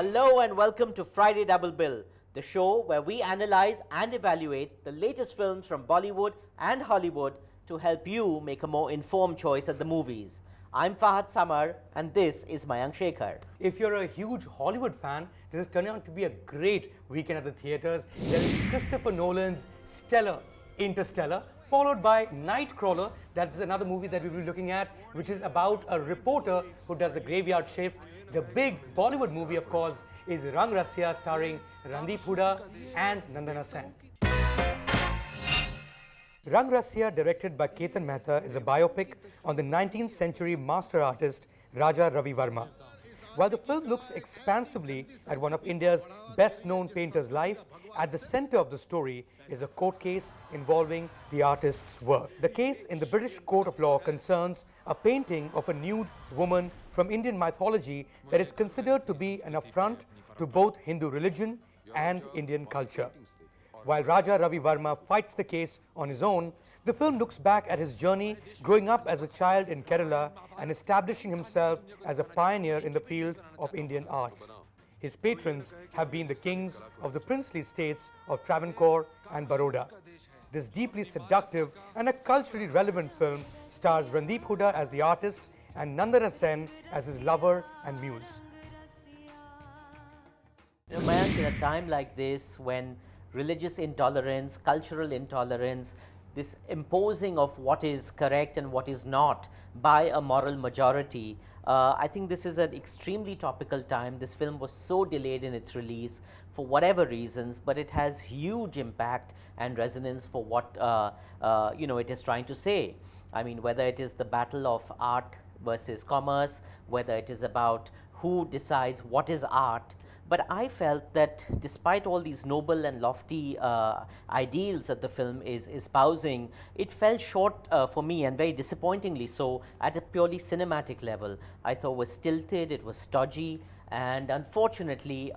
Hello and welcome to Friday Double Bill, the show where we analyze and evaluate the latest films from Bollywood and Hollywood to help you make a more informed choice at the movies. I'm Fahad Samar and this is Mayank Shekhar. If you're a huge Hollywood fan, this is turning out to be a great weekend at the theaters. There is Christopher Nolan's stellar Interstellar, followed by Nightcrawler. That's another movie that we'll be looking at, which is about a reporter who does the graveyard shift. The big Bollywood movie, of course, is Rasiya, starring Randeep, Hooda and Nandana. Rasiya, directed by Ketan Mehta, is a biopic on the 19th century master artist Raja Ravi Verma. While the film looks expansively at one of India's best-known painters' life, at the center of the story is a court case involving the artist's work. The case in the British Court of Law concerns a painting of a nude woman from Indian mythology that is considered to be an affront to both Hindu religion and Indian culture. While Raja Ravi Verma fights the case on his own, the film looks back at his journey growing up as a child in Kerala and establishing himself as a pioneer in the field of Indian arts. His patrons have been the kings of the princely states of Travancore and Baroda. This deeply seductive and a culturally relevant film stars Randeep Hooda as the artist and Nandana as his lover and muse. Mayank, in a time like this when religious intolerance, cultural intolerance, this imposing of what is correct and what is not by a moral majority, I think this is an extremely topical time. This film was so delayed in its release for whatever reasons, but it has huge impact and resonance for what it is trying to say. I mean, whether it is the battle of art versus commerce, whether it is about who decides what is art. But I felt that despite all these noble and lofty ideals that the film is espousing, it fell short for me, and very disappointingly so, at a purely cinematic level. I thought it was stilted, it was stodgy, and unfortunately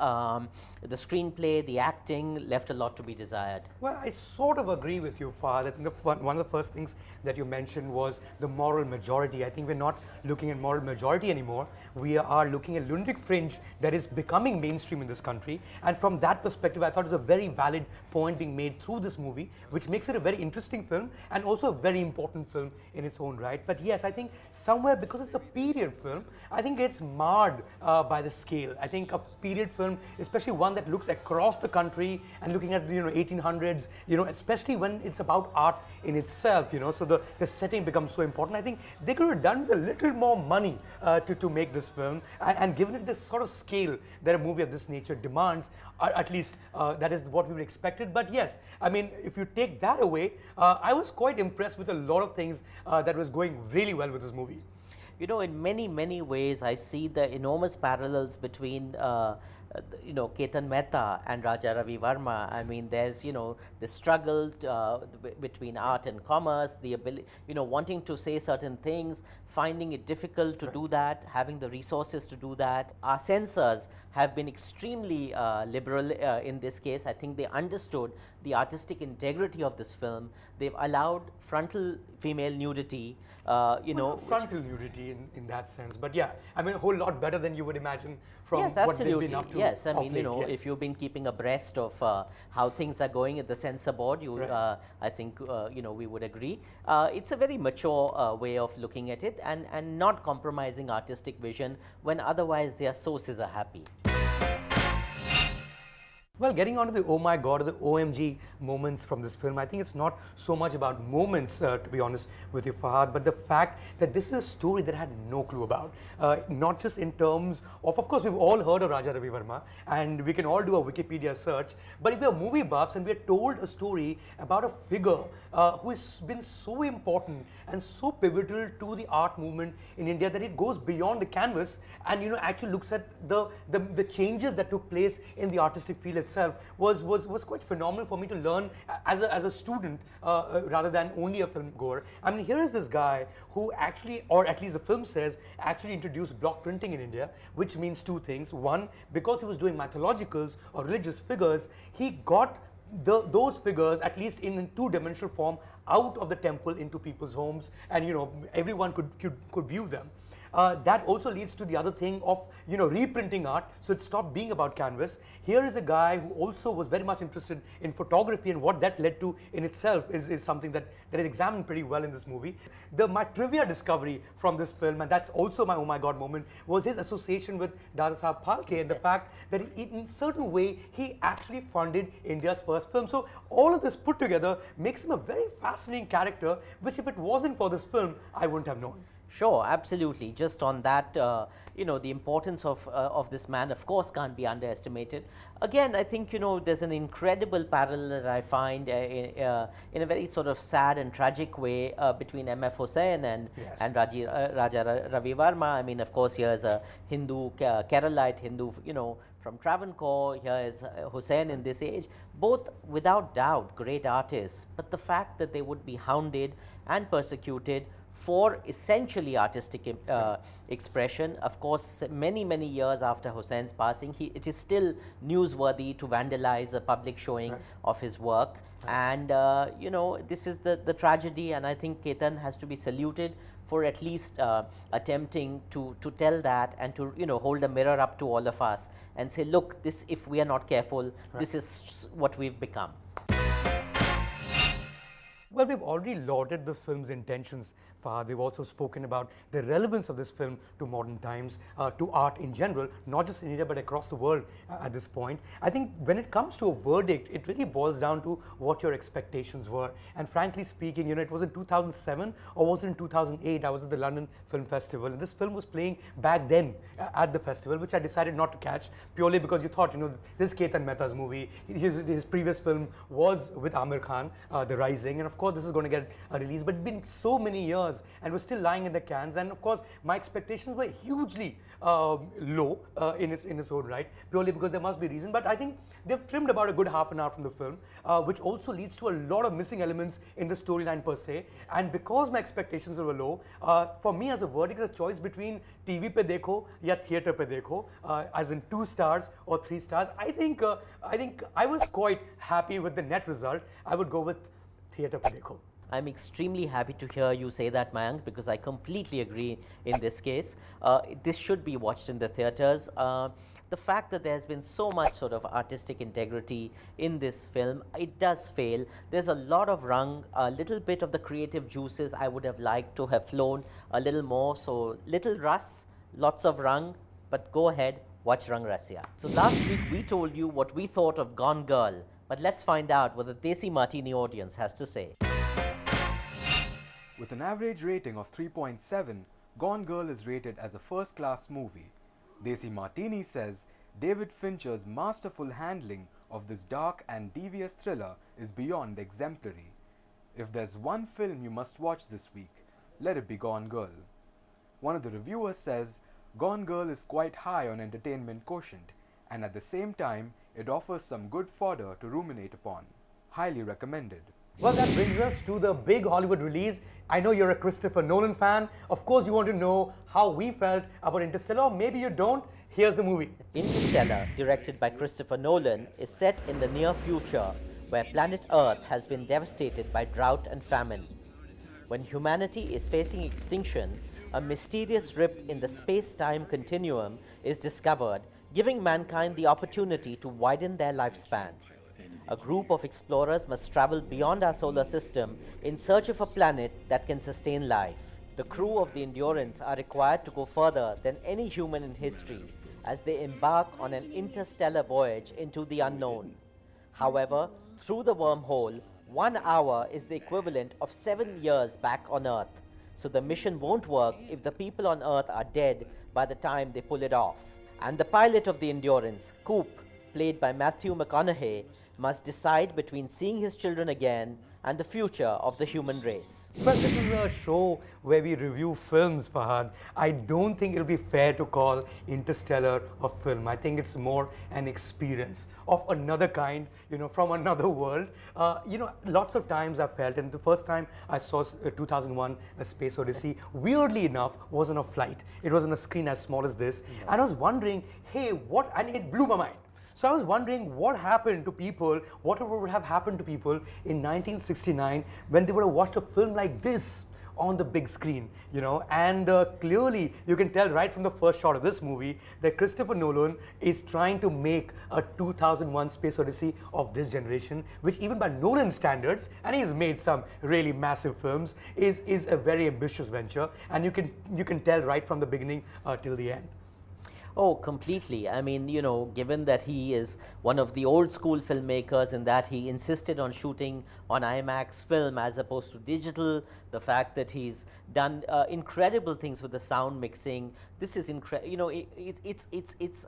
the screenplay, the acting left a lot to be desired. Well, I sort of agree with you, Fahad. I think one of the first things that you mentioned was the moral majority. I think we're not looking at moral majority anymore. We are looking at lunatic fringe that is becoming mainstream in this country. And from that perspective, I thought it was a very valid point being made through this movie, which makes it a very interesting film and also a very important film in its own right. But yes, I think somewhere, because it's a period film, I think it's marred by the scale. I think a period film, especially one that looks across the country and looking at 1800s, especially when it's about art in itself, so the setting becomes so important. I think they could have done with a little more money to make this film and given it this sort of scale that a movie of this nature demands. At least that is what we would expected. But yes, I mean, if you take that away, I was quite impressed with a lot of things that was going really well with this movie. In many ways, I see the enormous parallels between Ketan Mehta and Raja Ravi Verma. I mean, there's the struggle between art and commerce, the ability, wanting to say certain things, finding it difficult to do that, having the resources to do that. Our censors have been extremely liberal in this case. I think they understood the artistic integrity of this film. They've allowed frontal female nudity. Frontal nudity in that sense, but yeah, I mean, a whole lot better than you would imagine from what they've been up to. Yes, I mean, if you've been keeping abreast of how things are going at the censor board, I think, we would agree. It's a very mature way of looking at it and not compromising artistic vision when otherwise their sources are happy. Well, getting on to the oh my god or the OMG moments from this film, I think it's not so much about moments, to be honest with you, Fahad, but the fact that this is a story that I had no clue about. Not just in terms of course, we've all heard of Raja Ravi Verma, and we can all do a Wikipedia search, but if we are movie buffs and we are told a story about a figure who has been so important and so pivotal to the art movement in India that it goes beyond the canvas and actually looks at the changes that took place in the artistic field itself was quite phenomenal for me to learn as a student rather than only a film goer. I mean, here is this guy who actually, or at least the film says, actually introduced block printing in India, which means two things. One, because he was doing mythologicals or religious figures, he got those figures, at least in two-dimensional form, out of the temple into people's homes, and everyone could view them. that also leads to the other thing of, reprinting art, so it stopped being about canvas. Here is a guy who also was very much interested in photography, and what that led to in itself is something that is examined pretty well in this movie. My trivia discovery from this film, and that's also my oh my god moment, was his association with Dada Saheb Phalke, and the fact that in certain way he actually funded India's first film. So all of this put together makes him a very fascinating character, which if it wasn't for this film, I wouldn't have known. Sure, absolutely. Just on that, the importance of this man, of course, can't be underestimated. Again, I think, there's an incredible parallel that I find in a very sort of sad and tragic way between M.F. Hussain and Raja Ravi Verma. I mean, of course, here's a Hindu, Keralite Hindu, from Travancore. Here is Hussain in this age. Both, without doubt, great artists. But the fact that they would be hounded and persecuted for essentially artistic expression. Of course, many, many years after Hussain's passing, it is still newsworthy to vandalize a public showing of his work. And, this is the tragedy, and I think Ketan has to be saluted for at least attempting to tell that and to, hold a mirror up to all of us and say, look, this, if we are not careful, this is what we've become. Well, we've already lauded the film's intentions, Fahad. We've also spoken about the relevance of this film to modern times, to art in general, not just in India but across the world at this point. I think when it comes to a verdict, it really boils down to what your expectations were. And frankly speaking, it was in 2007 or was it in 2008? I was at the London Film Festival, and this film was playing back then at the festival, which I decided not to catch purely because you thought, this is Ketan Mehta's movie. His previous film was with Amir Khan, The Rising, and of course this is going to get a release, but it's been so many years and we're still lying in the cans, and of course my expectations were hugely low in its own right, purely because there must be reason. But I think they've trimmed about a good half an hour from the film, which also leads to a lot of missing elements in the storyline per se. And because my expectations were low, for me as a verdict, it's a choice between TV pe dekho ya theatre pe dekho, as in 2 stars or 3 stars. I think I was quite happy with the net result. I would go with theatre pe dekho. I'm extremely happy to hear you say that, Mayank, because I completely agree in this case. This should be watched in the theatres. The fact that there's been so much sort of artistic integrity in this film, it does fail. There's a lot of rung, a little bit of the creative juices I would have liked to have flown a little more. So little Russ, lots of rung, but go ahead, watch Rang Rasiya. So last week we told you what we thought of Gone Girl, but let's find out what the Desi Martini audience has to say. With an average rating of 3.7, Gone Girl is rated as a first-class movie. Desi Martini says David Fincher's masterful handling of this dark and devious thriller is beyond exemplary. If there's one film you must watch this week, let it be Gone Girl. One of the reviewers says Gone Girl is quite high on entertainment quotient, and at the same time, it offers some good fodder to ruminate upon. Highly recommended. Well, that brings us to the big Hollywood release. I know you're a Christopher Nolan fan. Of course, you want to know how we felt about Interstellar. Maybe you don't. Here's the movie. Interstellar, directed by Christopher Nolan, is set in the near future where planet Earth has been devastated by drought and famine. When humanity is facing extinction, a mysterious rip in the space-time continuum is discovered, giving mankind the opportunity to widen their lifespan. A group of explorers must travel beyond our solar system in search of a planet that can sustain life. The crew of the Endurance are required to go further than any human in history as they embark on an interstellar voyage into the unknown. However, through the wormhole, 1 hour is the equivalent of 7 years back on Earth, so the mission won't work if the people on Earth are dead by the time they pull it off. And the pilot of the Endurance, Coop, played by Matthew McConaughey, must decide between seeing his children again and the future of the human race. Well, this is a show where we review films, Fahad. I don't think it'll be fair to call Interstellar a film. I think it's more an experience of another kind, from another world. Lots of times I felt, and the first time I saw 2001 A Space Odyssey, weirdly enough, was on a flight. It was on a screen as small as this. Yeah. And I was wondering, hey, and it blew my mind. So I was wondering what happened to people, whatever would have happened to people in 1969 when they would have watched a film like this on the big screen, you know, and clearly you can tell right from the first shot of this movie that Christopher Nolan is trying to make a 2001 Space Odyssey of this generation, which even by Nolan standards, and he's made some really massive films, is a very ambitious venture, and you can tell right from the beginning till the end. Oh, completely. I mean, you know, given that he is one of the old school filmmakers and that he insisted on shooting on IMAX film as opposed to digital, the fact that he's done incredible things with the sound mixing, this is incredible. You know, it's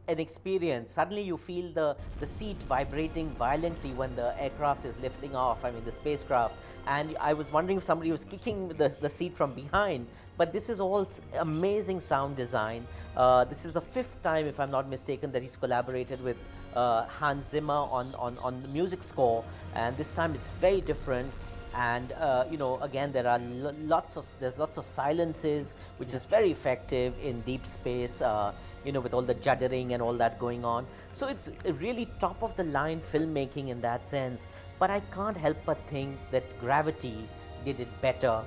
an experience. Suddenly you feel the seat vibrating violently when the aircraft is lifting off, I mean, the spacecraft. And I was wondering if somebody was kicking the seat from behind. But this is all amazing sound design. This is the 5th time, if I'm not mistaken, that he's collaborated with Hans Zimmer on the music score, and this time it's very different. And you know, again, there are lots of silences, which is very effective in deep space. You know, with all the juddering and all that going on. So it's a really top of the line filmmaking in that sense. But I can't help but think that Gravity did it better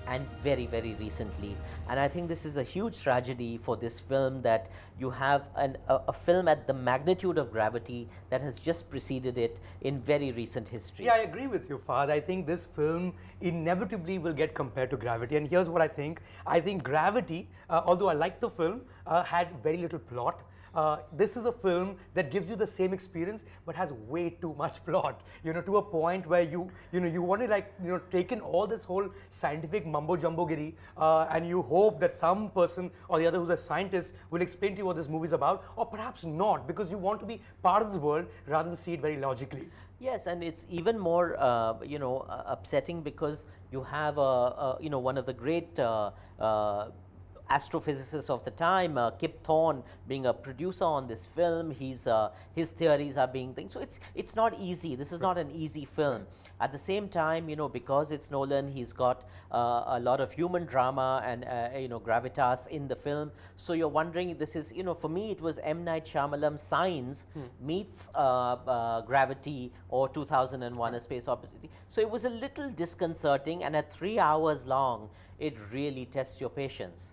and very, very recently. And I think this is a huge tragedy for this film, that you have a film at the magnitude of Gravity that has just preceded it in very recent history. Yeah, I agree with you, Fahad. I think this film inevitably will get compared to Gravity. And here's what I think. I think Gravity, although I like the film, had very little plot. This is a film that gives you the same experience but has way too much plot, you know, to a point where you want to, like, you know, take in all this whole scientific mumbo jumbo-giri, and you hope that some person or the other who's a scientist will explain to you what this movie is about, or perhaps not, because you want to be part of this world rather than see it very logically. Yes, and it's even more, you know, upsetting because you have you know, one of the great astrophysicists of the time, Kip Thorne, being a producer on this film. His theories are being things. So it's not easy. This is not an easy film. At the same time, you know, because it's Nolan, he's got a lot of human drama and you know, gravitas in the film. So you're wondering, this is, you know, for me it was M. Night Shyamalan Signs meets Gravity or 2001: A Space Odyssey. So it was a little disconcerting, and at 3 hours long, it really tests your patience.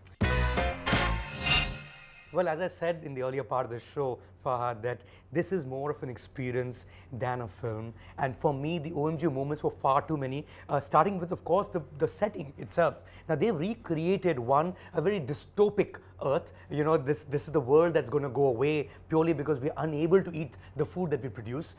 Well, as I said in the earlier part of the show, Fahad, that this is more of an experience than a film. And for me, the OMG moments were far too many, starting with, of course, the setting itself. Now, they recreated a very dystopic Earth. You know, this is the world that's going to go away purely because we're unable to eat the food that we produce.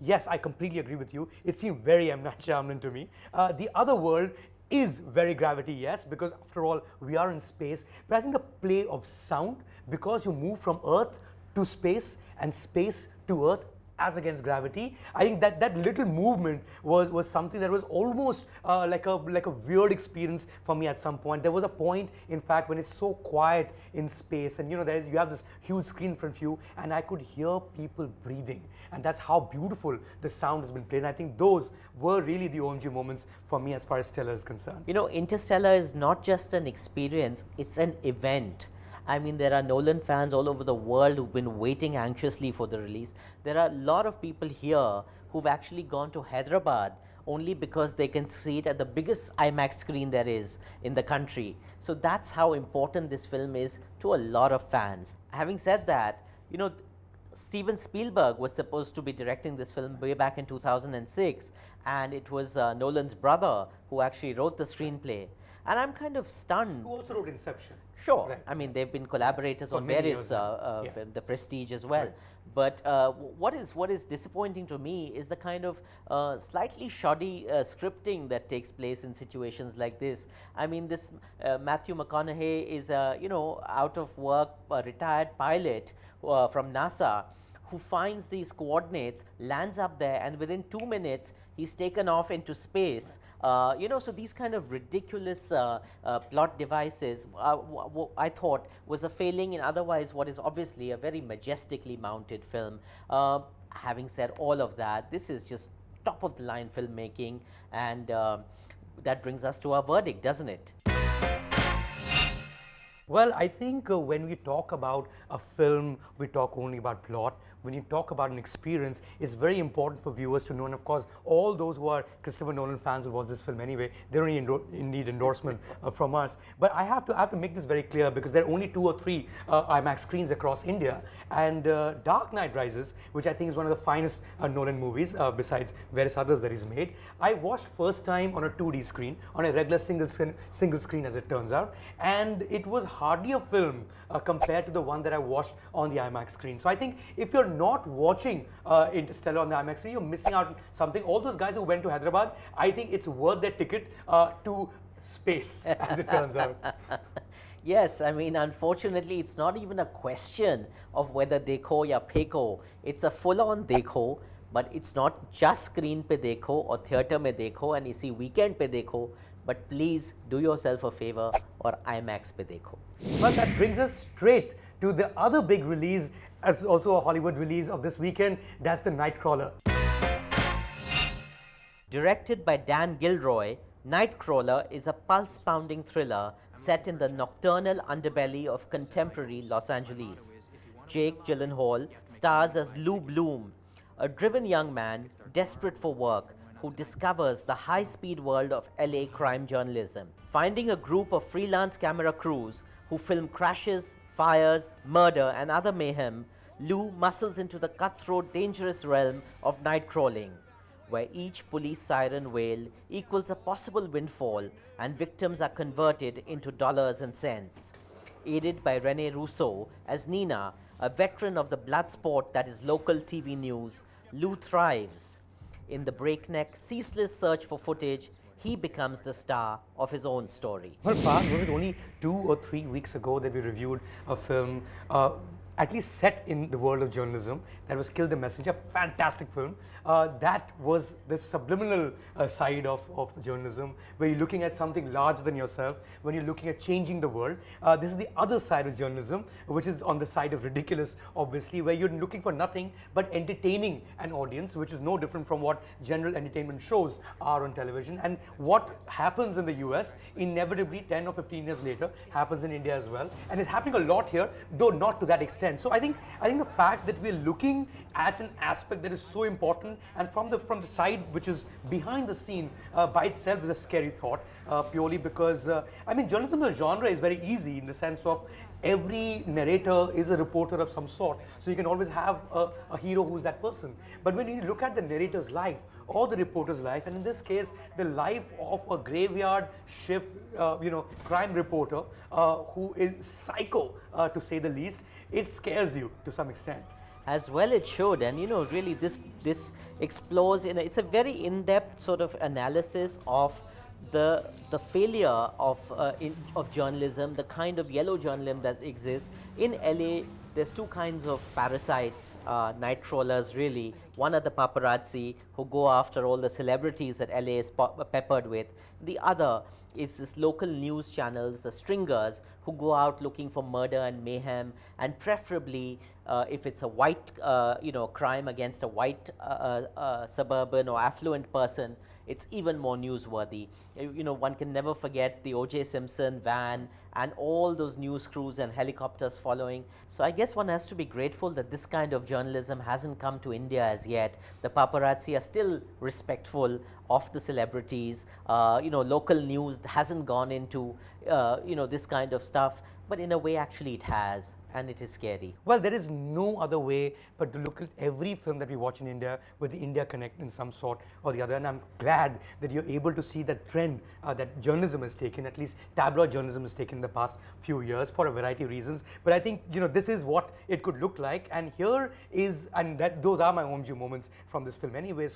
Yes, I completely agree with you. It seemed very M. Night Shyamalan to me. The other world is very Gravity, yes, because after all, we are in space. But I think the play of sound, because you move from Earth to space and space to Earth as against Gravity, I think that little movement was something that was almost like a weird experience for me at some point. There was a point, in fact, when it's so quiet in space, and you know, you have this huge screen in front of you, and I could hear people breathing, and that's how beautiful the sound has been played. And I think those were really the OMG moments for me as far as Stellar is concerned. You know, Interstellar is not just an experience, it's an event. I mean, there are Nolan fans all over the world who've been waiting anxiously for the release. There are a lot of people here who've actually gone to Hyderabad only because they can see it at the biggest IMAX screen there is in the country. So that's how important this film is to a lot of fans. Having said that, you know, Steven Spielberg was supposed to be directing this film way back in 2006, and it was Nolan's brother who actually wrote the screenplay. And I'm kind of stunned. Who also wrote Inception. Sure. Right. I mean, they've been collaborators on various The Prestige as well. Right. But what is disappointing to me is the kind of slightly shoddy scripting that takes place in situations like this. I mean, this Matthew McConaughey is you know, out of work, retired pilot from NASA, who finds these coordinates, lands up there, and within 2 minutes he's taken off into space. You know, so these kind of ridiculous plot devices, I thought, was a failing in otherwise what is obviously a very majestically mounted film. Having said all of that, this is just top of the line filmmaking, and that brings us to our verdict, doesn't it? Well, I think when we talk about a film, we talk only about plot. when you talk about an experience, it's very important for viewers to know, and of course, all those who are Christopher Nolan fans who watch this film anyway, they don't need endorsement from us. But I have to make this very clear, because there are only 2 or 3 IMAX screens across India, and Dark Knight Rises, which I think is one of the finest Nolan movies, besides various others that he's made, I watched first time on a 2D screen, on a regular single screen as it turns out, and it was hardly a film compared to the one that I watched on the IMAX screen. So I think if you're not watching Interstellar on the IMAX screen, you're missing out on something. All those guys who went to Hyderabad, I think it's worth their ticket to space, as it turns out. Yes, I mean, unfortunately, it's not even a question of whether dekho ya pheko. It's a full-on dekho, but it's not just screen pe dekho or theatre mein dekho and isi weekend pe dekho, but please do yourself a favor or IMAX pe dekho. Well, that brings us straight to the other big release, as also a Hollywood release of this weekend, that's the Nightcrawler. Directed by Dan Gilroy, Nightcrawler is a pulse-pounding thriller set in the nocturnal underbelly of contemporary Los Angeles. Jake Gyllenhaal stars as Lou Bloom, a driven young man desperate for work who discovers the high-speed world of LA crime journalism. Finding a group of freelance camera crews who film crashes, fires, murder and other mayhem, Lou muscles into the cutthroat, dangerous realm of night crawling, where each police siren wail equals a possible windfall and victims are converted into dollars and cents. Aided by Rene Russo as Nina, a veteran of the blood sport that is local TV news, Lou thrives. In the breakneck, ceaseless search for footage, he becomes the star of his own story. Well, Parth, was it only 2 or 3 weeks ago that we reviewed a film at least set in the world of journalism, that was Kill the Messenger? Fantastic film. That was the subliminal side of journalism, where you're looking at something larger than yourself, when you're looking at changing the world. This is the other side of journalism, which is on the side of ridiculous, obviously, where you're looking for nothing but entertaining an audience, which is no different from what general entertainment shows are on television. And what happens in the US, inevitably 10 or 15 years later, happens in India as well. And it's happening a lot here, though not to that extent. So I think the fact that we're looking at an aspect that is so important, and from the side which is behind the scene, by itself is a scary thought, purely because I mean, journalism as a genre is very easy in the sense of every narrator is a reporter of some sort, so you can always have a hero who's that person. But when you look at the narrator's life or the reporter's life, and in this case the life of a graveyard shift crime reporter who is psycho, to say the least, it scares you to some extent. As well it should, and really this explores it's a very in-depth sort of analysis of the failure of journalism, the kind of yellow journalism that exists in LA. There's 2 kinds of parasites, night crawlers really. One are the paparazzi who go after all the celebrities that LA is peppered with. The other is this local news channels, the stringers, who go out looking for murder and mayhem, and preferably if it's a white crime against a white suburban or affluent person, it's even more newsworthy. One can never forget the O.J. Simpson van and all those news crews and helicopters following. So I guess one has to be grateful that this kind of journalism hasn't come to India as yet. The paparazzi are still respectful of the celebrities. Local news hasn't gone into this kind of stuff, but in a way actually it has, and it is scary. Well, there is no other way but to look at every film that we watch in India with the India Connect in some sort or the other, and I'm glad that you're able to see that trend that journalism has taken, at least tabloid journalism has taken in the past few years for a variety of reasons. But I think this is what it could look like, and here is, and those are my OMG moments from this film anyways.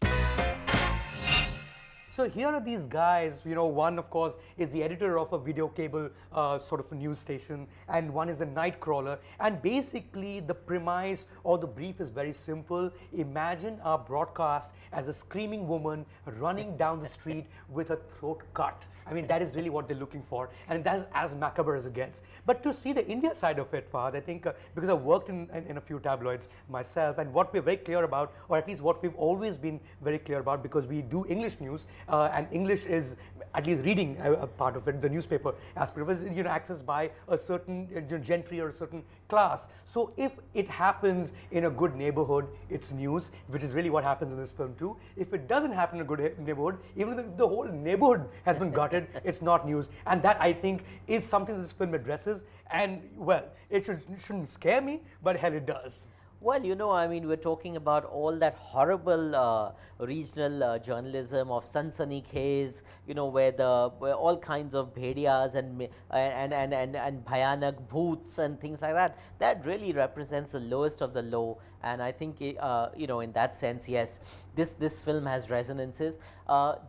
So here are these guys, one of course is the editor of a video cable sort of a news station, and one is the Nightcrawler. And basically the premise or the brief is very simple. Imagine our broadcast as a screaming woman running down the street with her throat cut. I mean, that is really what they're looking for, and that's as macabre as it gets. But to see the India side of it, Fahad, I think because I've worked in a few tabloids myself, and what we're very clear about, or at least what we've always been very clear about, because we do English news, and English is at least reading a part of it, the newspaper aspect was accessed by a certain gentry or a certain class. So if it happens in a good neighborhood, it's news, which is really what happens in this film too. If it doesn't happen in a good neighborhood, even if the whole neighborhood has been gutted, it's not news. And that, I think, is something this film addresses. And well, it shouldn't scare me, but hell, it does. Well, I mean, we're talking about all that horrible regional journalism of Sansanikhez, where all kinds of bhediyas and bhayanak bhoots and things like that. That really represents the lowest of the low. And I think, in that sense, yes, this film has resonances.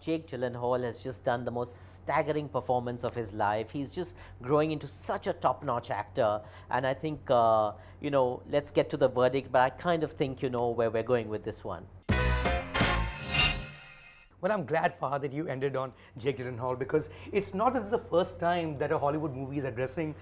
Jake Gyllenhaal has just done the most staggering performance of his life. He's just growing into such a top-notch actor. And I think, let's get to the verdict, but I kind of think you know where we're going with this one. Well, I'm glad, Fahad, that you ended on Jake Gyllenhaal, because it's not that this is the first time that a Hollywood movie is addressing,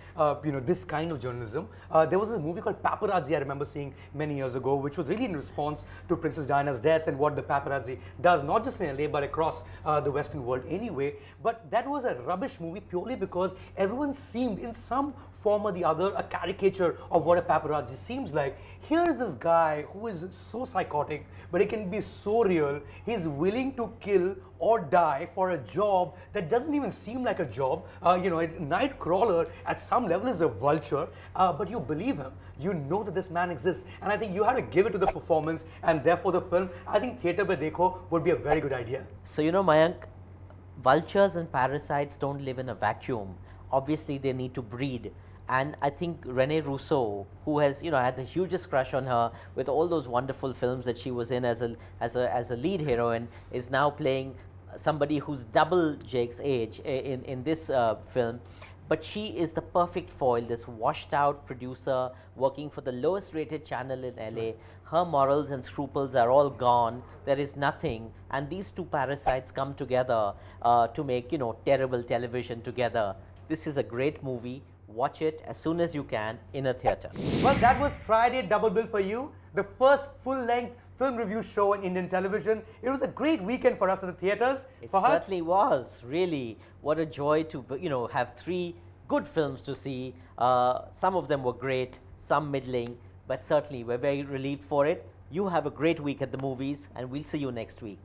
this kind of journalism. There was a movie called Paparazzi I remember seeing many years ago, which was really in response to Princess Diana's death and what the paparazzi does, not just in LA, but across the Western world anyway. But that was a rubbish movie purely because everyone seemed in some form or the other a caricature of what a paparazzi seems like. Here's this guy who is so psychotic, but he can be so real. He's willing to kill or die for a job that doesn't even seem like a job. A Nightcrawler at some level is a vulture, but you believe him. You know that this man exists, and I think you have to give it to the performance and therefore the film. I think theatre pe dekho would be a very good idea. So, Mayank, vultures and parasites don't live in a vacuum. Obviously, they need to breed. And I think Rene Russo, who has had the hugest crush on her with all those wonderful films that she was in as a lead heroine, is now playing somebody who's double Jake's age in this film. But she is the perfect foil, this washed out producer working for the lowest rated channel in LA. Her morals and scruples are all gone. There is nothing. And these two parasites come together to make, terrible television together. This is a great movie. Watch it as soon as you can in a theatre. Well, that was Friday Double Bill for you, the first full-length film review show in Indian television. It was a great weekend for us at the theatres. It certainly was, really. What a joy to, have 3 good films to see. Some of them were great, some middling, but certainly we're very relieved for it. You have a great week at the movies, and we'll see you next week.